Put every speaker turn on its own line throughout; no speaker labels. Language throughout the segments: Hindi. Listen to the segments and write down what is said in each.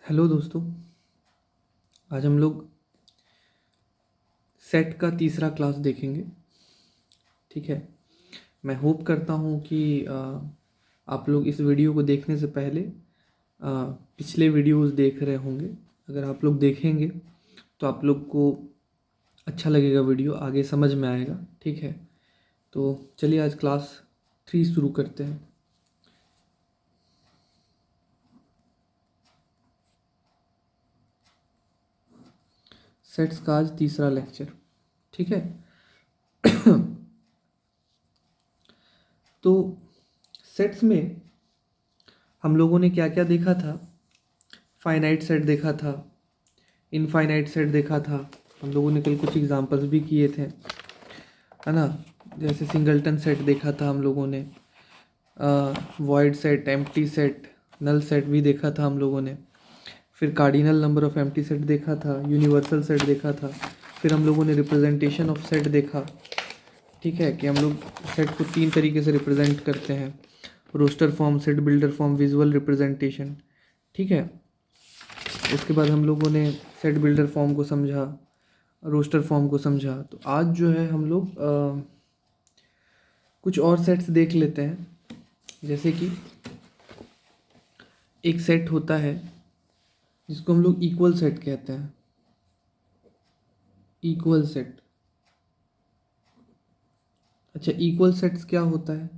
हेलो दोस्तों। आज हम लोग सेट का तीसरा क्लास देखेंगे। ठीक है। मैं होप करता हूँ कि आप लोग इस वीडियो को देखने से पहले पिछले वीडियोस देख रहे होंगे। अगर आप लोग देखेंगे तो आप लोग को अच्छा लगेगा, वीडियो आगे समझ में आएगा। ठीक है, तो चलिए आज क्लास 3 शुरू करते हैं। सेट्स का आज तीसरा लेक्चर। ठीक है। तो सेट्स में हम लोगों ने क्या क्या देखा था? फाइनाइट सेट देखा था, इनफाइनाइट सेट देखा था। हम लोगों ने कल कुछ एग्जांपल्स भी किए थे, है ना। जैसे सिंगलटन सेट देखा था हम लोगों ने, void set, empty set, null set भी देखा था हम लोगों ने। फिर cardinal number of empty set देखा था, यूनिवर्सल सेट देखा था। फिर हम लोगों ने रिप्रेजेंटेशन ऑफ सेट देखा। ठीक है, कि हम लोग सेट को 3 तरीके से रिप्रेजेंट करते हैं: roster form, set builder form, visual representation. ठीक है। उसके बाद हम लोगों ने सेट बिल्डर फॉर्म को समझा, रोस्टर फॉर्म को समझा। तो आज जो है हम लोग कुछ और सेट्स देख लेते हैं। जैसे कि एक सेट होता है जिसको हम लोग इक्वल सेट कहते हैं। Equal set. अच्छा, इक्वल सेट्स क्या होता है?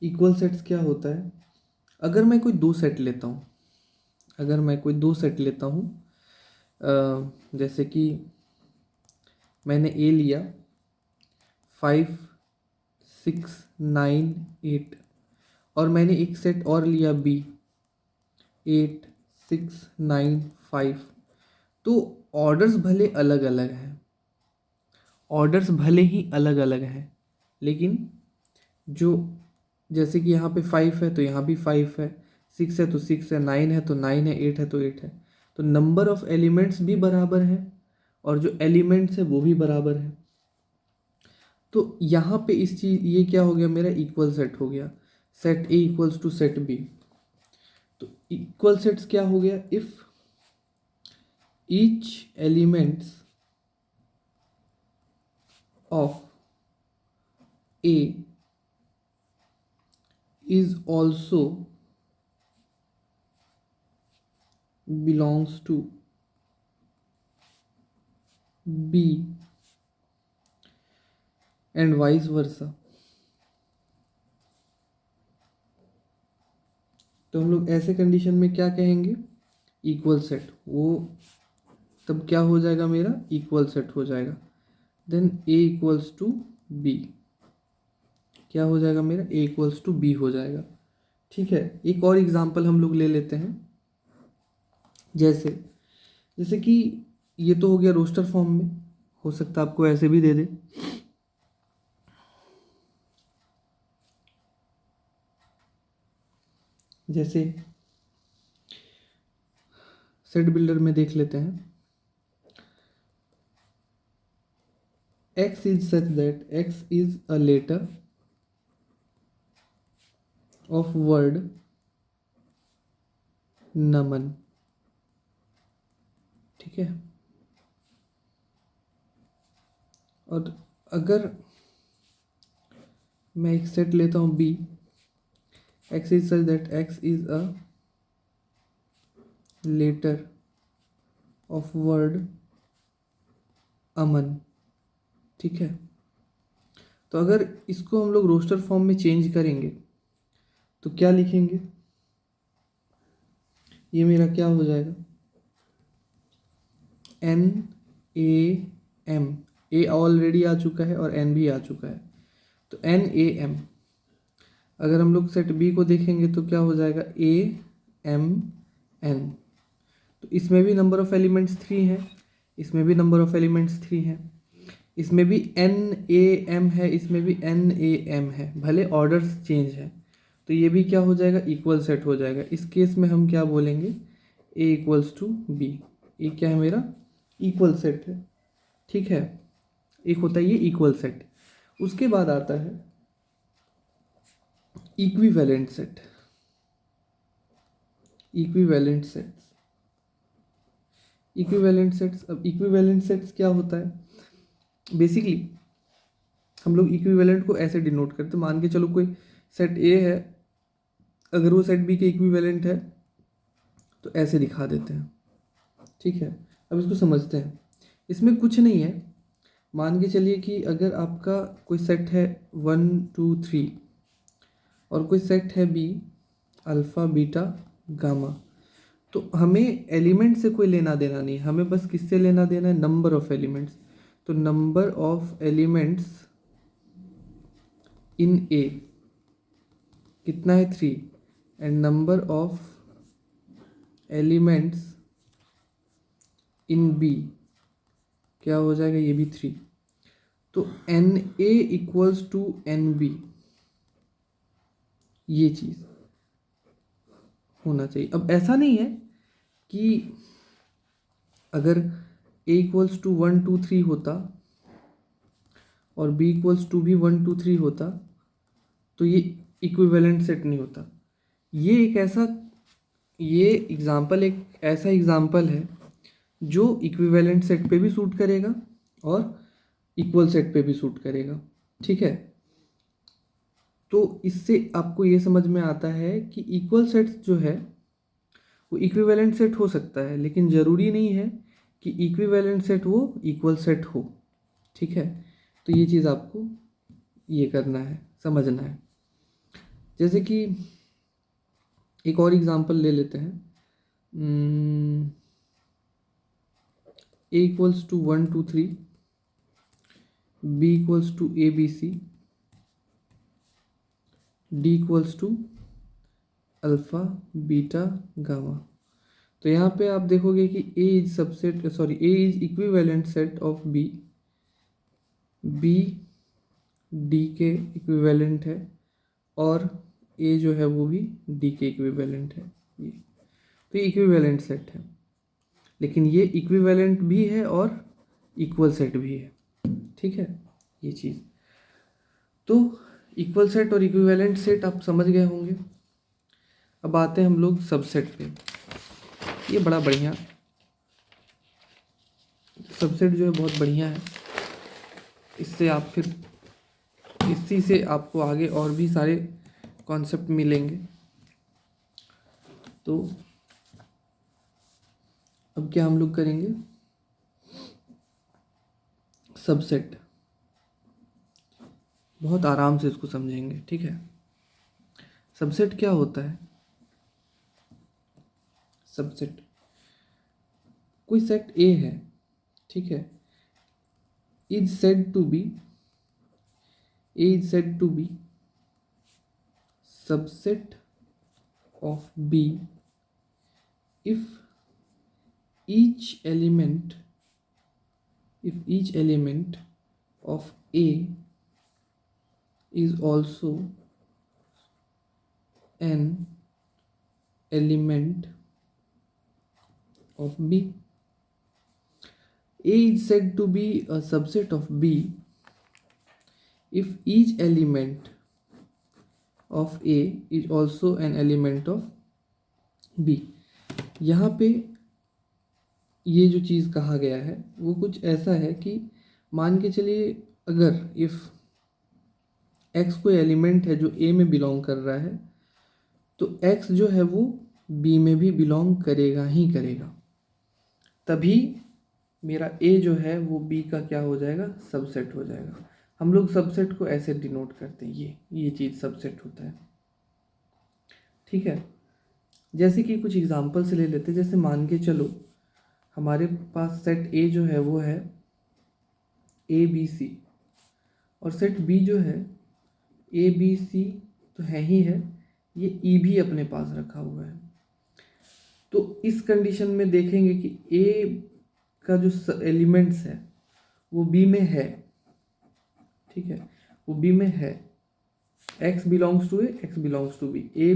इक्वल सेट्स क्या होता है? अगर मैं कोई दो सेट लेता हूँ, जैसे कि मैंने ए लिया 5, 6, 9, 8, और मैंने एक सेट और लिया बी 8, 6, 9, 5। तो ऑर्डर्स भले अलग अलग हैं, लेकिन जो, जैसे कि यहाँ पे 5 है तो यहाँ भी 5 है, 6 है तो 6 है, 9 है तो 9 है, 8 है तो 8 है। तो नंबर ऑफ एलिमेंट्स भी बराबर हैं और जो एलिमेंट्स है वो भी बराबर है। तो यहाँ पे ये क्या हो गया, मेरा इक्वल सेट हो गया। Set A equals to set B. तो इक्वल सेट्स क्या हो गया? If each elements of A is also belongs to B and vice versa। तो हम लोग ऐसे कंडीशन में क्या कहेंगे? Equal set. वो तब क्या हो जाएगा, मेरा इक्वल सेट हो जाएगा। Then A equals to B क्या हो जाएगा, मेरा ए इक्वल्स टू बी हो जाएगा। ठीक है। एक और एग्जांपल हम लोग ले लेते हैं। जैसे जैसे कि ये तो हो गया रोस्टर फॉर्म में, हो सकता है आपको ऐसे भी दे दे। जैसे सेट बिल्डर में देख लेते हैं। X is such that X is a letter of word नमन। ठीक है। और अगर मैं एक सेट लेता हूँ B, X is such that X is a letter of word अमन। ठीक है। तो अगर इसको हम लोग रोस्टर फॉर्म में चेंज करेंगे तो क्या लिखेंगे? ये मेरा क्या हो जाएगा? NAM। ए ऑलरेडी आ चुका है और N भी आ चुका है, तो NAM। अगर हम लोग सेट बी को देखेंगे तो क्या हो जाएगा? AMN। तो इसमें भी नंबर ऑफ एलिमेंट्स 3 है, इसमें भी नंबर ऑफ एलिमेंट्स 3 है, इसमें भी NAM है, इसमें भी NAM है, भले ऑर्डर्स चेंज है। तो ये भी क्या हो जाएगा? इक्वल सेट हो जाएगा। इस केस में हम क्या बोलेंगे? A equals to B. ये क्या है, मेरा इक्वल सेट है। ठीक है। एक होता है ये इक्वल सेट। उसके बाद आता है equivalent set. Equivalent set equivalent sets. अब इक्विवेलेंट सेट्स क्या होता है? बेसिकली हम लोग इक्विवेलेंट को ऐसे डिनोट करते हैं, मान के चलो कोई सेट ए है, अगर वो सेट बी के इक्विवेलेंट है तो ऐसे दिखा देते हैं। ठीक है, अब इसको समझते हैं। इसमें कुछ नहीं है, मान के चलिए कि अगर आपका कोई सेट है 1 2 3 और कोई सेट है बी अल्फ़ा बीटा गामा, तो हमें एलिमेंट से कोई लेना देना नहीं, हमें बस किससे लेना देना है? Number of elements. तो number of elements in A कितना है? 3, and number of elements in B क्या हो जाएगा? ये भी 3। तो n A equals to n B, ये चीज़ होना चाहिए। अब ऐसा नहीं है कि अगर ए इक्वल्स टू 1 2 3 होता और बी इक्वल्स टू भी 1 2 3 होता तो ये इक्विवेलेंट सेट नहीं होता। ये एक ऐसा एग्जाम्पल है जो इक्विवेलेंट सेट पे भी सूट करेगा और इक्वल सेट पे भी सूट करेगा। ठीक है, तो इससे आपको ये समझ में आता है कि इक्वल सेट्स जो है वो इक्विवेलेंट सेट हो सकता है, लेकिन ज़रूरी नहीं है कि इक्विवेलेंट सेट वो इक्वल सेट हो। ठीक है, तो ये चीज़ आपको ये करना है, समझना है। जैसे कि एक और एग्जांपल ले लेते हैं, A equals to 1 2 3, B equals to A B C, D equals to alpha beta gamma. तो यहाँ पे आप देखोगे कि A is equivalent set of B, B D के इक्विवेलेंट है और ए जो है वो भी डी के इक्विवेलेंट है। ये तो ये इक्विवेलेंट सेट है, लेकिन ये इक्विवेलेंट भी है और इक्वल सेट भी है। ठीक है, ये चीज़। तो इक्वल सेट और इक्विवेलेंट सेट आप समझ गए होंगे। अब आते हैं हम लोग सबसेट पे। ये बड़ा बढ़िया सबसेट जो है, बहुत बढ़िया है। इससे आप फिर इसी से आपको आगे और भी सारे कॉन्सेप्ट मिलेंगे। तो अब क्या हम लोग करेंगे? सबसेट बहुत आराम से इसको समझेंगे। ठीक है, सबसेट क्या होता है? सबसेट कोई सेट ए है, ठीक है, is said to be, A is said to be subset of B if each element of A is also an element of B. A is said to be a subset of B if each element of A is also an element of B. यहाँ पे ये जो चीज़ कहा गया है वो कुछ ऐसा है कि मान के चलिए अगर इफ़ x कोई एलिमेंट है जो A में बिलोंग कर रहा है तो x जो है वो B में भी बिलोंग करेगा ही करेगा, तभी मेरा A जो है वो B का क्या हो जाएगा? सबसेट हो जाएगा। हम लोग सबसेट को ऐसे डिनोट करते हैं, ये चीज़ सबसेट होता है। ठीक है, जैसे कि कुछ एग्जांपल से ले लेते हैं। जैसे मान के चलो हमारे पास सेट A जो है वो है ए बी सी और सेट B जो है ए बी सी तो है ही है, ये E भी अपने पास रखा हुआ है। तो इस कंडीशन में देखेंगे कि A का जो एलिमेंट्स है वो B में है। ठीक है, वो B में है। X belongs to A, X belongs to B, A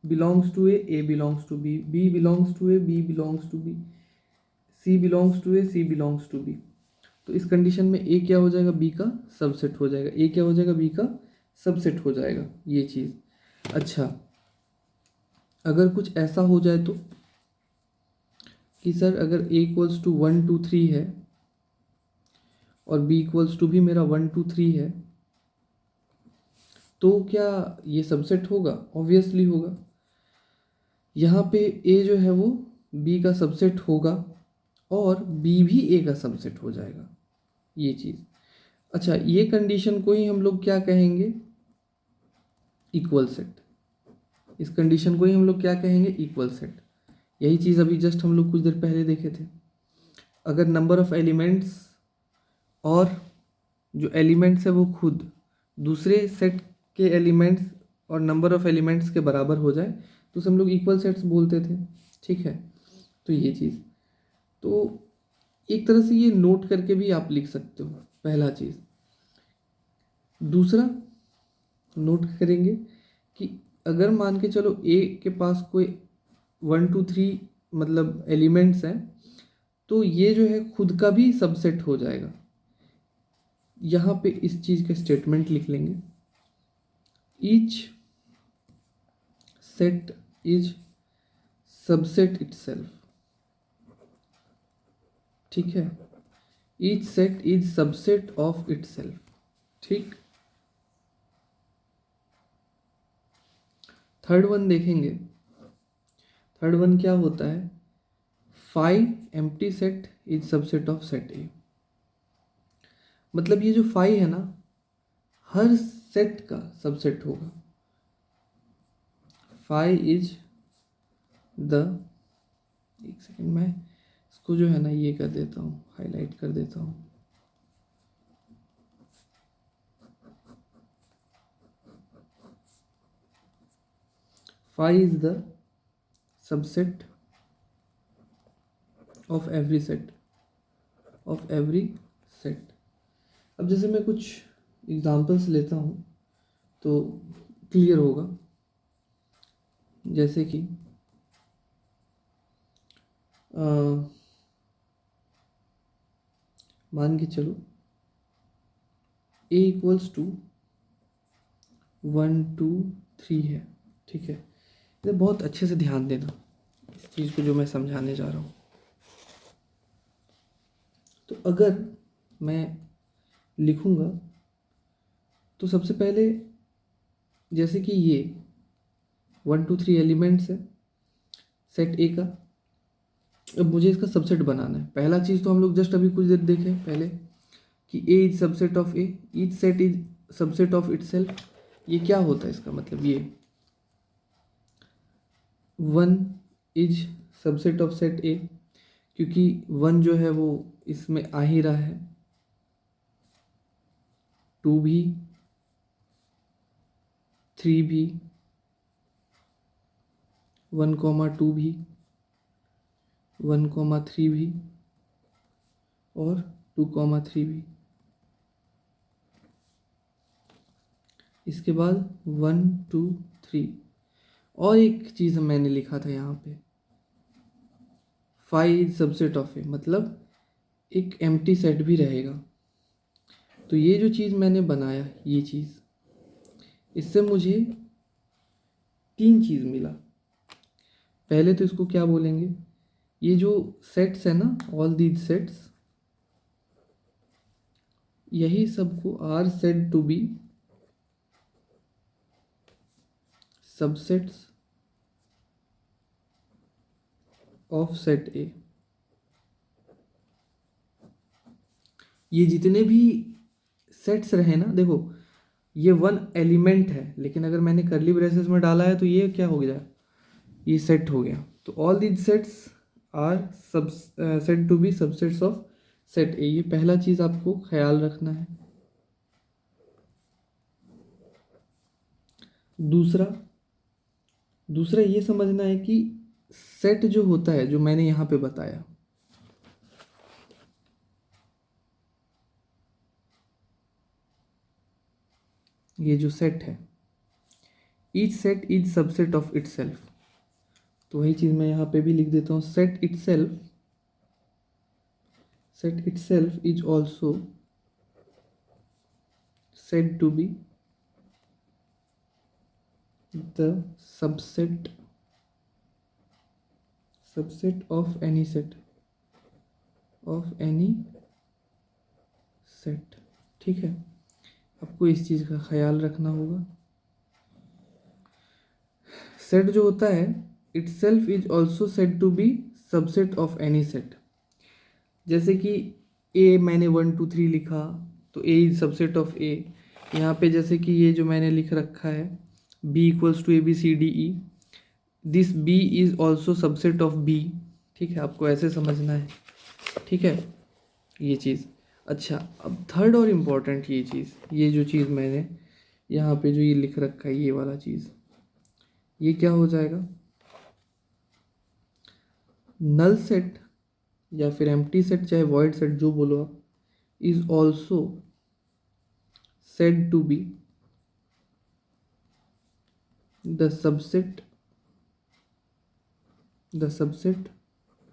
belongs to A belongs to B, B belongs to A, B belongs to B, C belongs to A, C belongs to B। तो इस कंडीशन में A क्या हो जाएगा? B का सबसेट हो जाएगा। A क्या हो जाएगा? B का सबसेट हो जाएगा, ये चीज़। अच्छा, अगर कुछ ऐसा हो जाए तो कि सर अगर a इक्वल्स टू 1 2 3 है और b इक्वल्स टू भी मेरा 1 2 3 है, तो क्या ये सबसेट होगा? ऑब्वियसली होगा। यहाँ पे a जो है वो b का सबसेट होगा और b भी a का सबसेट हो जाएगा, ये चीज़। अच्छा, ये कंडीशन को ही हम लोग क्या कहेंगे? Equal set. इस कंडीशन को ही हम लोग क्या कहेंगे? Equal set. यही चीज़ अभी जस्ट हम लोग कुछ देर पहले देखे थे। अगर नंबर ऑफ एलिमेंट्स और जो एलिमेंट्स है वो खुद दूसरे सेट के एलिमेंट्स और नंबर ऑफ एलिमेंट्स के बराबर हो जाए तो उसे हम लोग इक्वल सेट्स बोलते थे, ठीक है। तो ये चीज़, तो एक तरह से ये नोट करके भी आप लिख सकते हो, पहला चीज़। दूसरा नोट करेंगे कि अगर मान के चलो ए के पास कोई 1 2 3 मतलब एलिमेंट्स हैं, तो ये जो है खुद का भी सबसेट हो जाएगा। यहाँ पे इस चीज़ का स्टेटमेंट लिख लेंगे, each set is subset itself, ठीक है। Each set is subset of itself, ठीक। थर्ड वन देखेंगे। थर्ड वन क्या होता है? Phi empty set is subset of set A. मतलब ये जो फाई है ना, हर सेट का सबसेट होगा। फाई इज द, एक सेकेंड मैं इसको जो है ना ये कर देता हूँ, हाईलाइट कर देता हूँ। Phi is the subset of every set, of every set. अब जैसे मैं कुछ एग्जांपल्स लेता हूँ तो क्लियर होगा। जैसे कि मान के चलो a इक्वल्स टू 1 2 3 है, ठीक है। इसे बहुत अच्छे से ध्यान देना इस चीज़ को जो मैं समझाने जा रहा हूँ। तो अगर मैं लिखूँगा तो सबसे पहले जैसे कि ये 1 2 3 एलिमेंट्स है सेट ए का। अब मुझे इसका सबसेट बनाना है। पहला चीज़ तो हम लोग जस्ट अभी कुछ देर देखे पहले कि A is subset of A, each set is subset of itself. ये क्या होता है इसका मतलब? ये 1 is subset of set A, क्योंकि 1 जो है वो इसमें आ ही रहा है, 2 भी, 3 भी, 1 2 भी, 1 3 भी और 2 3 भी। इसके बाद 1 2 3 और एक चीज़ मैंने लिखा था यहाँ पे, फाइव इज सबसेट ऑफ ए, मतलब एक एम्प्टी सेट भी रहेगा। तो ये जो चीज़ मैंने बनाया, ये चीज़, इससे मुझे 3 चीज़ मिला। पहले तो इसको क्या बोलेंगे? ये जो सेट्स है ना, ऑल दीज सेट्स, यही सबको are said to be subsets of set A. ये जितने भी सेट्स रहे ना, देखो ये 1 एलिमेंट है, लेकिन अगर मैंने कर्ली ब्रेसेस में डाला है तो ये क्या हो गया? ये सेट हो गया। तो all these sets are subset to be subsets of set A. ये पहला चीज़ आपको ख्याल रखना है। दूसरा दूसरा ये समझना है कि सेट जो होता है, जो मैंने यहाँ पे बताया, ये जो सेट है, each set is subset of itself. तो वही चीज़ मैं यहाँ पे भी लिख देता हूँ, set itself is also said to be the subset subset of any set, of any set. ठीक है, आपको इस चीज़ का ख्याल रखना होगा। सेट जो होता है itself is also said to be subset of any set. जैसे कि ए मैंने 1 2 3 लिखा तो A is subset of A. यहाँ पे जैसे कि ये जो मैंने लिख रखा है B equals to A B C D E, this B is also subset of B. ठीक है, आपको ऐसे समझना है। ठीक है, ये चीज़। अच्छा, अब थर्ड और इम्पोर्टेंट ये चीज़, ये जो चीज़ मैंने यहाँ पे जो ये लिख रखा है ये वाला चीज़, ये क्या हो जाएगा? नल सेट या फिर एम्प्टी सेट, चाहे वॉइड सेट जो बोलो आप, is also said to be the subset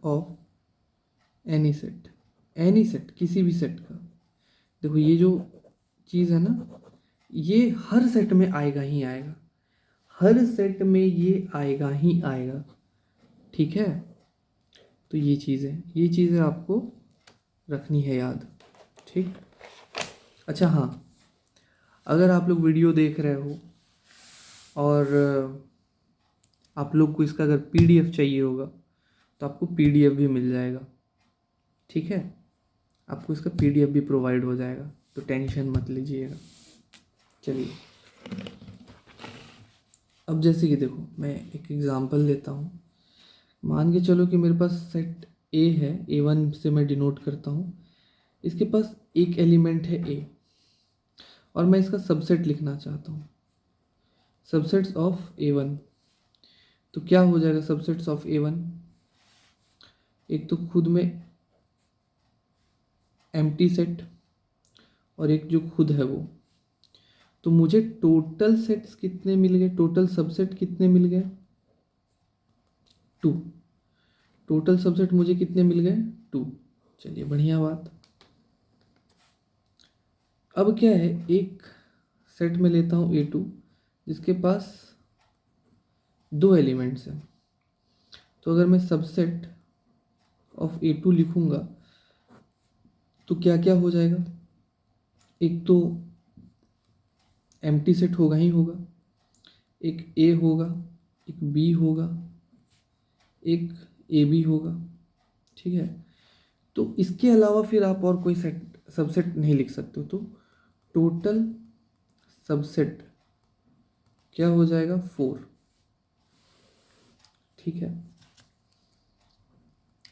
of any set. Any set, किसी भी सेट का। देखो ये जो चीज़ है ना, ये हर सेट में आएगा ही आएगा, हर सेट में ये आएगा ही आएगा। ठीक है, तो ये चीज़ें आपको रखनी है याद। ठीक। अच्छा हाँ, अगर आप लोग वीडियो देख रहे हो और आप लोग को इसका अगर पीडीएफ चाहिए होगा तो आपको पीडीएफ भी मिल जाएगा। ठीक है, आपको इसका पीडीएफ भी प्रोवाइड हो जाएगा, तो टेंशन मत लीजिएगा। चलिए, अब जैसे कि देखो मैं एक एग्ज़ाम्पल लेता हूँ। मान के चलो कि मेरे पास सेट ए है, A1 से मैं डिनोट करता हूँ। इसके पास एक एलिमेंट है ए और मैं इसका सबसेट लिखना चाहता हूँ, सबसेट्स ऑफ A1। तो क्या हो जाएगा सबसेट्स ऑफ A1? एक तो खुद में एम्प्टी सेट और एक जो खुद है वो। तो मुझे टोटल सेट्स कितने मिल गए, टोटल सबसेट कितने मिल गए? 2। टोटल सबसेट मुझे कितने मिल गए? 2। चलिए, बढ़िया बात। अब क्या है, एक सेट में लेता हूँ A2 जिसके पास 2 एलिमेंट्स हैं। तो अगर मैं सबसेट ऑफ A2 लिखूँगा तो क्या क्या हो जाएगा? एक तो एम्प्टी सेट होगा ही होगा, एक ए होगा, एक बी होगा, एक ए बी होगा। ठीक है, तो इसके अलावा फिर आप और कोई सेट सबसेट नहीं लिख सकते हो। तो टोटल सबसेट क्या हो जाएगा? 4। ठीक है,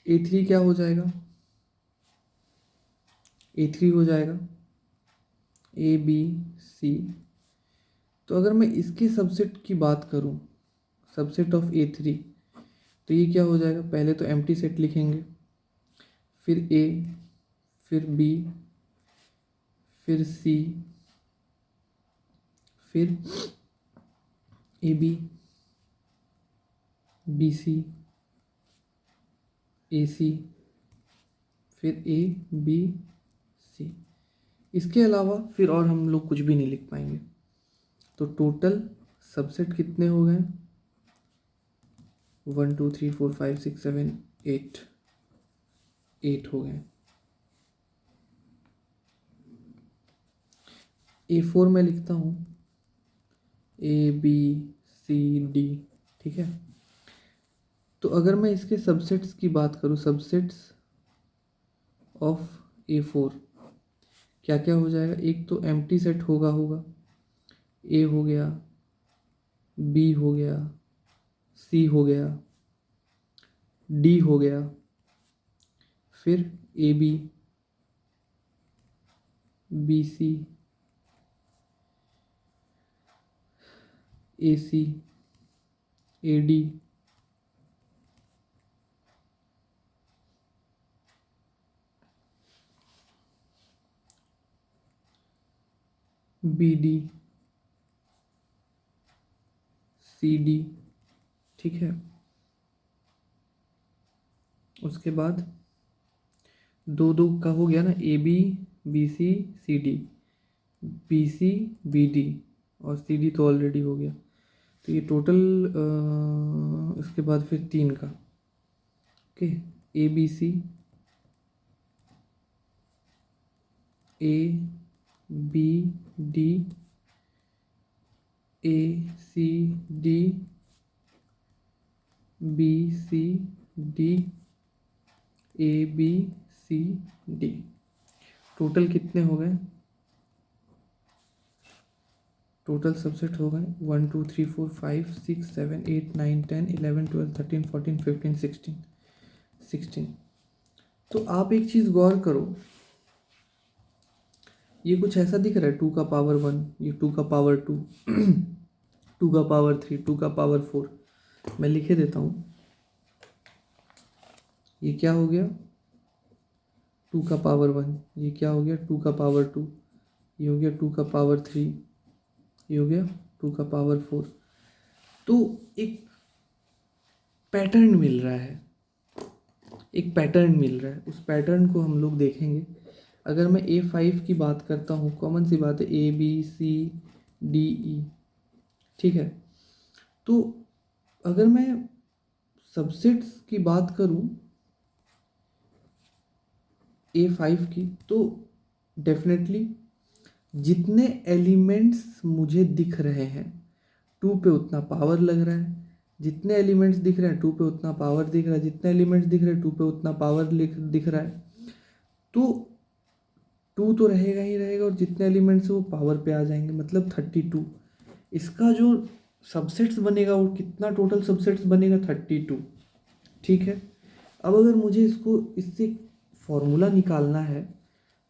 A3 क्या हो जाएगा? A3 हो जाएगा ए बी सी। तो अगर मैं इसके सबसेट की बात करूं, सबसेट ऑफ A3, तो ये क्या हो जाएगा? पहले तो एम्प्टी सेट लिखेंगे, फिर ए, फिर बी, फिर सी, फिर A B, B C, A सी, फिर ए बी सी। इसके अलावा फिर और हम लोग कुछ भी नहीं लिख पाएंगे। तो टोटल सबसेट कितने हो गए? 1 2 3 4 5 6 7 8, 8 हो गए। A4 में लिखता हूँ ए बी सी डी। ठीक है, तो अगर मैं इसके सबसेट्स की बात करूँ, सबसेट्स ऑफ A4 क्या क्या हो जाएगा? एक तो एम्प्टी सेट होगा, ए हो गया, बी हो गया, सी हो गया, डी हो गया, फिर A B, B C, A C, A D, B D, C D. ठीक है, उसके बाद दो दो का हो गया ना, A B, B C, C D, B C, B D और सी डी तो ऑलरेडी हो गया। तो ये टोटल इसके बाद फिर 3 का, okay, A B C, A B D, A C D, B C D, A B C D. Total कितने हो गए? टोटल सबसेट हो गए 1 2 3 4 5 6 7 8 9 10 11 12 13 14 15 16। तो आप एक चीज़ गौर करो, ये कुछ ऐसा दिख रहा है 2 का पावर 1, ये 2 का पावर 2, 2 का पावर 3, 2 का पावर 4। मैं लिखे देता हूँ, ये क्या हो गया 2 का पावर 1, ये क्या हो गया 2 का पावर 2, ये हो गया 2 का पावर 3, ये हो गया 2 का पावर 4। तो एक पैटर्न मिल रहा है, एक पैटर्न मिल रहा है। उस पैटर्न को हम लोग देखेंगे। अगर मैं A5 की बात करता हूँ, कॉमन सी बात है A B C D E, ठीक है। तो अगर मैं सबसेट्स की बात करूँ A5 की, तो डेफिनेटली जितने एलिमेंट्स मुझे दिख रहे हैं 2 पे उतना पावर लग रहा है, जितने एलिमेंट्स दिख रहे हैं 2 पे उतना पावर दिख रहा है, जितने एलिमेंट्स दिख रहे हैं 2 पे उतना पावर दिख रहा है। तो 2 तो रहेगा ही रहेगा, और जितने एलिमेंट्स वो पावर पे आ जाएंगे, मतलब 32। इसका जो सबसेट्स बनेगा वो कितना, टोटल सबसेट्स बनेगा 32, ठीक है। अब अगर मुझे इसको इससे फॉर्मूला निकालना है,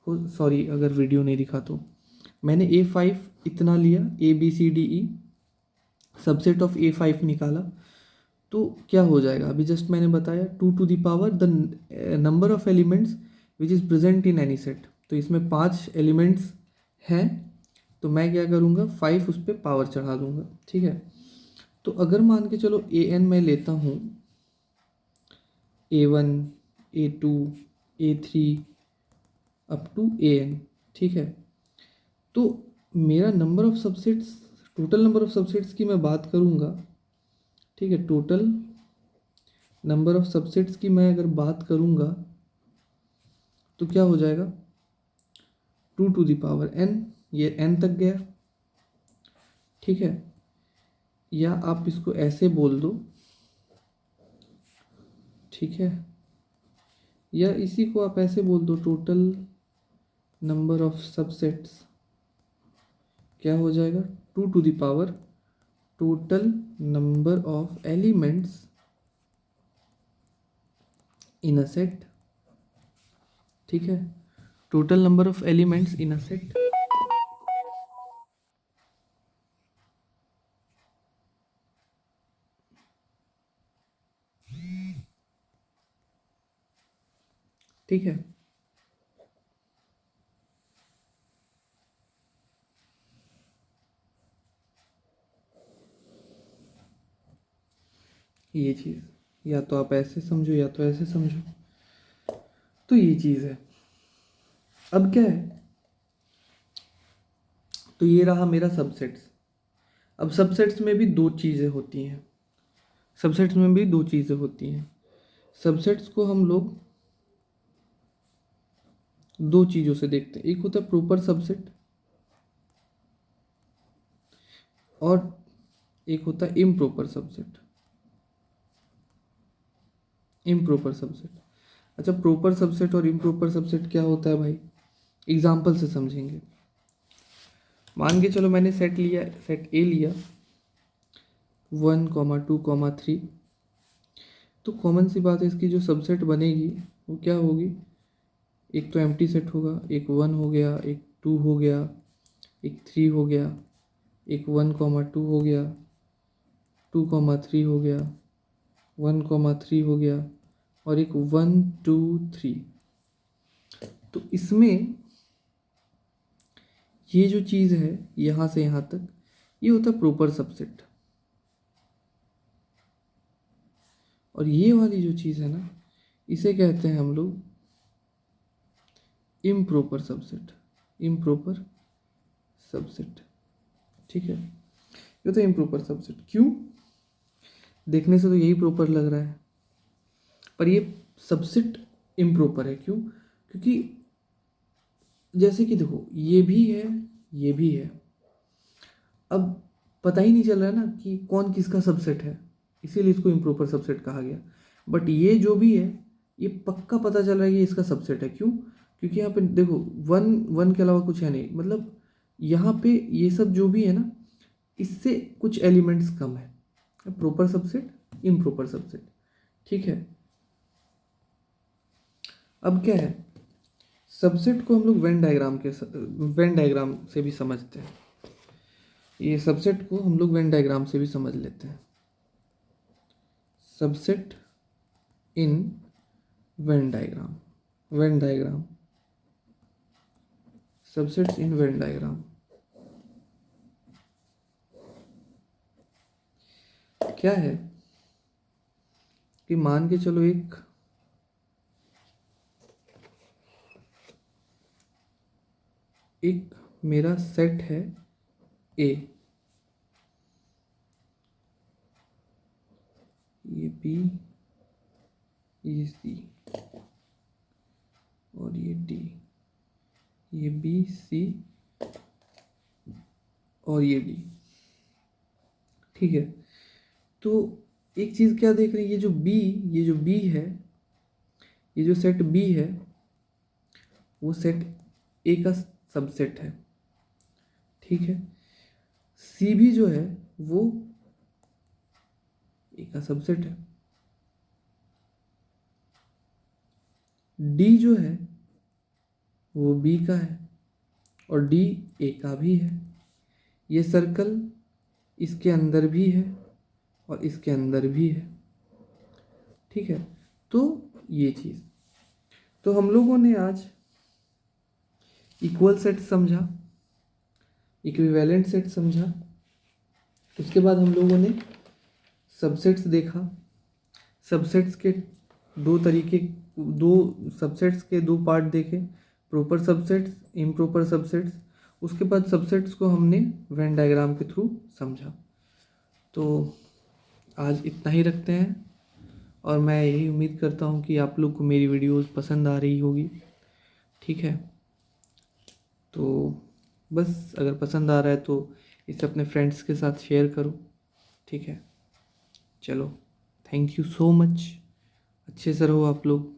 सॉरी अगर वीडियो नहीं दिखा तो, मैंने A5 इतना लिया, ABCDE सबसेट ऑफ A5 निकाला, तो क्या हो जाएगा अभी जस्ट मैंने बताया 2 to the power the number of elements which is present in any set. तो इसमें 5 एलिमेंट्स हैं, तो मैं क्या करूँगा 5 उस पर पावर चढ़ा दूँगा, ठीक है। तो अगर मान के चलो AN मैं लेता हूँ, A1 A2 A3 up to AN, ठीक है। तो मेरा number of subsets, total number of subsets की मैं बात करूँगा, ठीक है। टोटल नंबर ऑफ सबसेट्स की मैं अगर बात करूँगा तो क्या हो जाएगा 2 टू द पावर n, ये n तक गया, ठीक है। या आप इसको ऐसे बोल दो, ठीक है, या इसी को आप ऐसे बोल दो, टोटल नंबर ऑफ सबसेट्स क्या हो जाएगा 2 to the power total number of elements in a set, ठीक है। Total number of elements in a set, ठीक है। ये चीज़ या तो आप ऐसे समझो या तो ऐसे समझो, तो ये चीज़ है। अब क्या है, तो ये रहा मेरा सबसेट्स। अब सबसेट्स में भी दो चीज़ें होती हैं, सबसेट्स में भी दो चीज़ें होती हैं। सबसेट्स को हम लोग दो चीज़ों से देखते हैं, एक होता है प्रॉपर सबसेट और एक होता है इम्प्रॉपर सबसेट। इम्प्रॉपर सबसेट, अच्छा प्रॉपर सबसेट और इम्प्रॉपर सबसेट क्या होता है भाई, एग्जाम्पल से समझेंगे। मान के चलो मैंने सेट लिया, सेट ए लिया 1, 2, 3, तो कॉमन सी बात है इसकी जो सबसेट बनेगी वो क्या होगी, एक तो एम्प्टी सेट होगा, एक 1 हो गया, एक 2 हो गया, एक 3 हो गया, एक 1, 2 हो गया, 2, 3 हो गया, 1, 3 हो गया, और एक 1, 2, 3। तो इसमें ये जो चीज़ है यहाँ से यहाँ तक, ये होता है प्रॉपर सबसेट। और ये वाली जो चीज़ है ना, इसे कहते हैं हम लोग इम्प्रॉपर सबसेट। इम्प्रॉपर सबसेट, ठीक है। ये तो इम्प्रॉपर सबसेट, क्यों, देखने से तो यही प्रॉपर लग रहा है, पर ये सबसेट इम्प्रॉपर है। क्यों? क्योंकि जैसे कि देखो, ये भी है, ये भी है, अब पता ही नहीं चल रहा है ना कि कौन किसका सबसेट है, इसीलिए इसको इम्प्रॉपर सबसेट कहा गया। बट ये जो भी है, ये पक्का पता चल रहा है कि इसका सबसेट है। क्यों? क्योंकि यहाँ पे देखो, वन वन के अलावा कुछ है नहीं, मतलब यहाँ पे ये सब जो भी है ना, इससे कुछ एलिमेंट्स कम है। प्रॉपर सबसेट, इम्प्रॉपर सबसेट, ठीक है। अब क्या है, सबसेट को हम लोग वेन डायग्राम से भी समझते हैं। ये सबसेट को हम लोग वेन डायग्राम से भी समझ लेते हैं। Subset in Venn diagram, Venn diagram, subsets in Venn diagram. क्या है कि मान के चलो एक मेरा सेट है ए, ये बी, ये सी और ये डी, ये बी सी और ये डी, ठीक है। तो एक चीज़ क्या देख रहे हैं, ये जो बी है, ये जो सेट बी है, वो सेट ए का सबसेट है, ठीक है। सी भी जो है वो ए का सबसेट है। डी जो है वो बी का है और डी ए का भी है। ये सर्कल इसके अंदर भी है और इसके अंदर भी है, ठीक है। तो ये चीज़, तो हम लोगों ने आज इक्वल सेट समझा, इक्विवेलेंट सेट समझा, उसके बाद हम लोगों ने सबसेट्स देखा। सबसेट्स के दो तरीके, दो सबसेट्स के दो पार्ट देखे, प्रॉपर सबसेट्स, इम्प्रॉपर सबसेट्स। उसके बाद सबसेट्स को हमने वेन डायग्राम के थ्रू समझा। तो आज इतना ही रखते हैं और मैं यही उम्मीद करता हूँ कि आप लोग को मेरी वीडियोस पसंद आ रही होगी, ठीक है। तो बस अगर पसंद आ रहा है तो इसे अपने फ्रेंड्स के साथ शेयर करो, ठीक है। चलो, थैंक यू सो मच, अच्छे से रहो आप लोग।